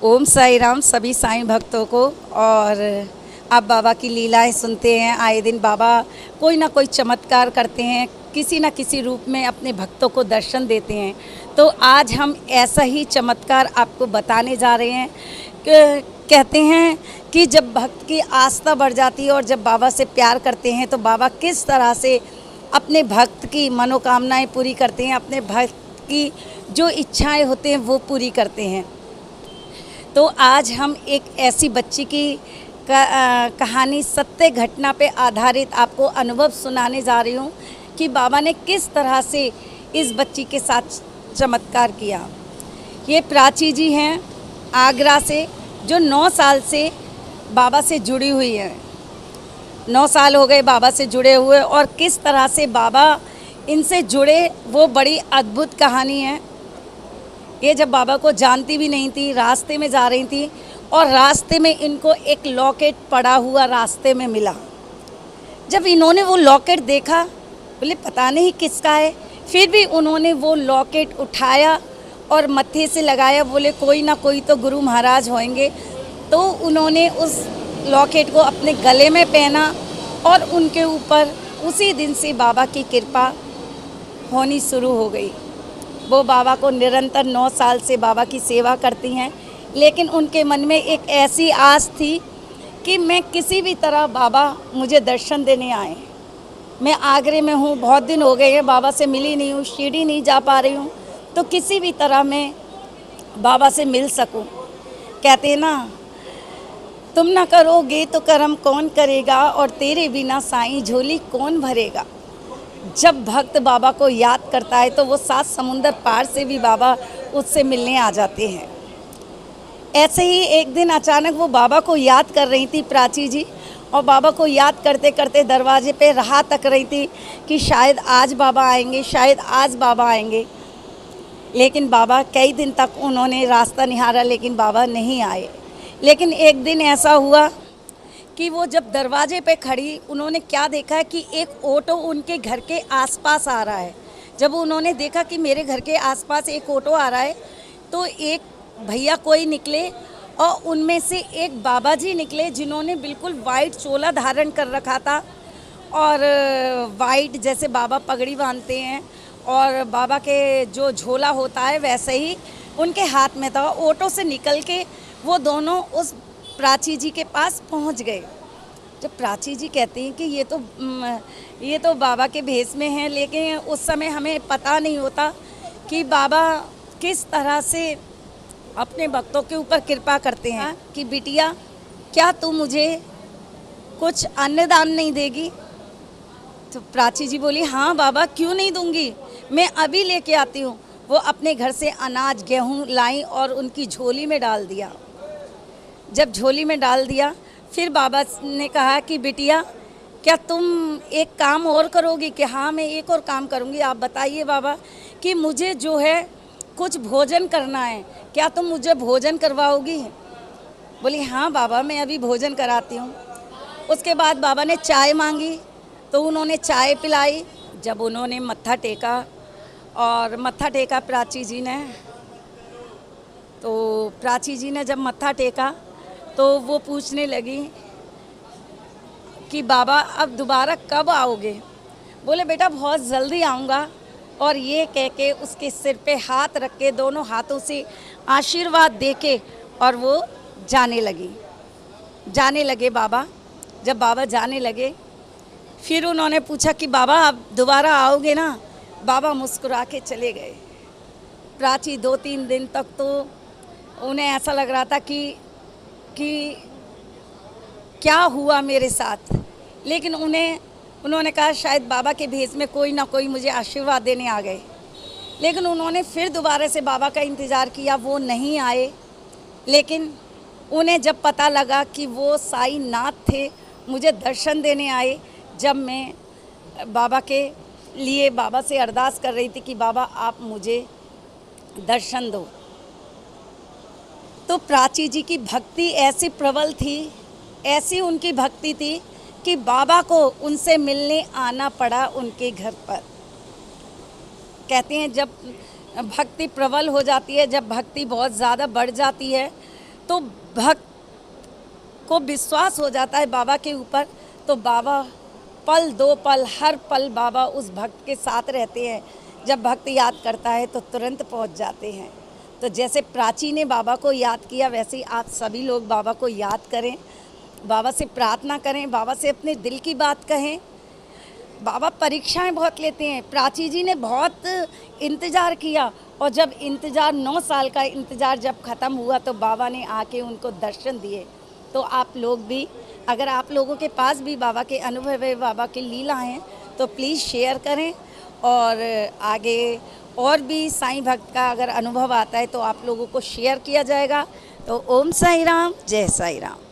ओम साई राम सभी साईं भक्तों को। और आप बाबा की लीलाएं सुनते हैं, आए दिन बाबा कोई ना कोई चमत्कार करते हैं, किसी न किसी रूप में अपने भक्तों को दर्शन देते हैं। तो आज हम ऐसा ही चमत्कार आपको बताने जा रहे हैं। कहते हैं कि जब भक्त की आस्था बढ़ जाती है और जब बाबा से प्यार करते हैं तो बाबा किस तरह से अपने भक्त की मनोकामनाएं पूरी करते हैं, अपने भक्त की जो इच्छाएं होते हैं वो पूरी करते हैं। तो आज हम एक ऐसी बच्ची की कहानी, सत्य घटना पे आधारित आपको अनुभव सुनाने जा रही हूँ कि बाबा ने किस तरह से इस बच्ची के साथ चमत्कार किया। ये प्राची जी हैं आगरा से, जो 9 साल से बाबा से जुड़ी हुई हैं। 9 साल हो गए बाबा से जुड़े हुए, और किस तरह से बाबा इनसे जुड़े वो बड़ी अद्भुत कहानी है। ये जब बाबा को जानती भी नहीं थी, रास्ते में जा रही थी और रास्ते में इनको एक लॉकेट पड़ा हुआ रास्ते में मिला। जब इन्होंने वो लॉकेट देखा, बोले पता नहीं किसका है, फिर भी उन्होंने वो लॉकेट उठाया और मत्थे से लगाया। बोले कोई ना कोई तो गुरु महाराज होंगे। तो उन्होंने उस लॉकेट को अपने गले में पहना और उनके ऊपर उसी दिन से बाबा की कृपा होनी शुरू हो गई। वो बाबा को निरंतर 9 साल से बाबा की सेवा करती हैं, लेकिन उनके मन में एक ऐसी आस थी कि मैं किसी भी तरह बाबा मुझे दर्शन देने आए। मैं आगरे में हूँ, बहुत दिन हो गए हैं, बाबा से मिली नहीं हूँ, शिरडी नहीं जा पा रही हूँ, तो किसी भी तरह मैं बाबा से मिल सकूँ। कहते हैं ना, तुम ना करोगे तो कर्म कौन करेगा, और तेरे बिना साईं झोली कौन भरेगा। जब भक्त बाबा को याद करता है तो वो 7 समुंदर पार से भी बाबा उससे मिलने आ जाते हैं। ऐसे ही एक दिन अचानक वो बाबा को याद कर रही थी प्राची जी, और बाबा को याद करते करते दरवाजे पे राह तक रही थी कि शायद आज बाबा आएंगे, शायद आज बाबा आएंगे। लेकिन बाबा कई दिन तक उन्होंने रास्ता निहारा, लेकिन बाबा नहीं आए। लेकिन एक दिन ऐसा हुआ कि वो जब दरवाजे पे खड़ी, उन्होंने क्या देखा कि एक ऑटो उनके घर के आसपास आ रहा है। जब उन्होंने देखा कि मेरे घर के आसपास एक ऑटो आ रहा है, तो एक भैया कोई निकले और उनमें से एक बाबा जी निकले, जिन्होंने बिल्कुल वाइट चोला धारण कर रखा था और वाइट जैसे बाबा पगड़ी बांधते हैं और बाबा के जो झोला होता है वैसे ही उनके हाथ में था। ऑटो से निकल के वो दोनों उस प्राची जी के पास पहुंच गए। जब प्राची जी कहती हैं कि ये तो बाबा के भेष में हैं, लेकिन उस समय हमें पता नहीं होता कि बाबा किस तरह से अपने भक्तों के ऊपर कृपा करते हैं। कि बिटिया, क्या तू मुझे कुछ अन्नदान नहीं देगी? तो प्राची जी बोली, हाँ बाबा, क्यों नहीं दूंगी, मैं अभी लेके आती हूँ। वो अपने घर से अनाज गेहूँ लाई और उनकी झोली में डाल दिया। जब झोली में डाल दिया, फिर बाबा ने कहा कि बिटिया, क्या तुम एक काम और करोगी? कि हाँ, मैं एक और काम करूँगी। आप बताइए बाबा कि मुझे जो है कुछ भोजन करना है, क्या तुम मुझे भोजन करवाओगी? बोली, हाँ बाबा, मैं अभी भोजन कराती हूँ। उसके बाद बाबा ने चाय मांगी तो उन्होंने चाय पिलाई। जब उन्होंने मत्था टेका और मत्था टेका प्राची जी ने, तो प्राची जी ने जब मत्था टेका तो वो पूछने लगी कि बाबा अब दोबारा कब आओगे? बोले, बेटा बहुत जल्दी आऊँगा। और ये कह के उसके सिर पे हाथ रख के दोनों हाथों से आशीर्वाद दे के और वो जाने लगे बाबा। जब बाबा जाने लगे, फिर उन्होंने पूछा कि बाबा आप दोबारा आओगे ना? बाबा मुस्कुरा के चले गए। प्राची 2-3 दिन तक तो उन्हें ऐसा लग रहा था कि क्या हुआ मेरे साथ। लेकिन उन्होंने कहा शायद बाबा के भेष में कोई ना कोई मुझे आशीर्वाद देने आ गए। लेकिन उन्होंने फिर दोबारा से बाबा का इंतज़ार किया, वो नहीं आए। लेकिन उन्हें जब पता लगा कि वो साईं नाथ थे, मुझे दर्शन देने आए, जब मैं बाबा के लिए बाबा से अरदास कर रही थी कि बाबा आप मुझे दर्शन दो, तो प्राची जी की भक्ति ऐसी प्रबल थी, ऐसी उनकी भक्ति थी कि बाबा को उनसे मिलने आना पड़ा उनके घर पर। कहते हैं जब भक्ति प्रबल हो जाती है। जब भक्ति बहुत ज़्यादा बढ़ जाती है तो भक्त को विश्वास हो जाता है बाबा के ऊपर, तो बाबा पल दो पल हर पल बाबा उस भक्त के साथ रहते हैं। जब भक्त याद करता है तो तुरंत पहुंच जाते हैं। तो जैसे प्राची ने बाबा को याद किया, वैसे ही आप सभी लोग बाबा को याद करें, बाबा से प्रार्थना करें, बाबा से अपने दिल की बात कहें। बाबा परीक्षाएं बहुत लेते हैं। प्राची जी ने बहुत इंतज़ार किया और जब इंतज़ार 9 साल का इंतज़ार जब ख़त्म हुआ तो बाबा ने आके उनको दर्शन दिए। तो आप लोग भी, अगर आप लोगों के पास भी बाबा के अनुभव है, बाबा की लीला हैं, तो प्लीज़ शेयर करें। और आगे और भी साईं भक्त का अगर अनुभव आता है तो आप लोगों को शेयर किया जाएगा। तो ओम साई राम, जय साई राम।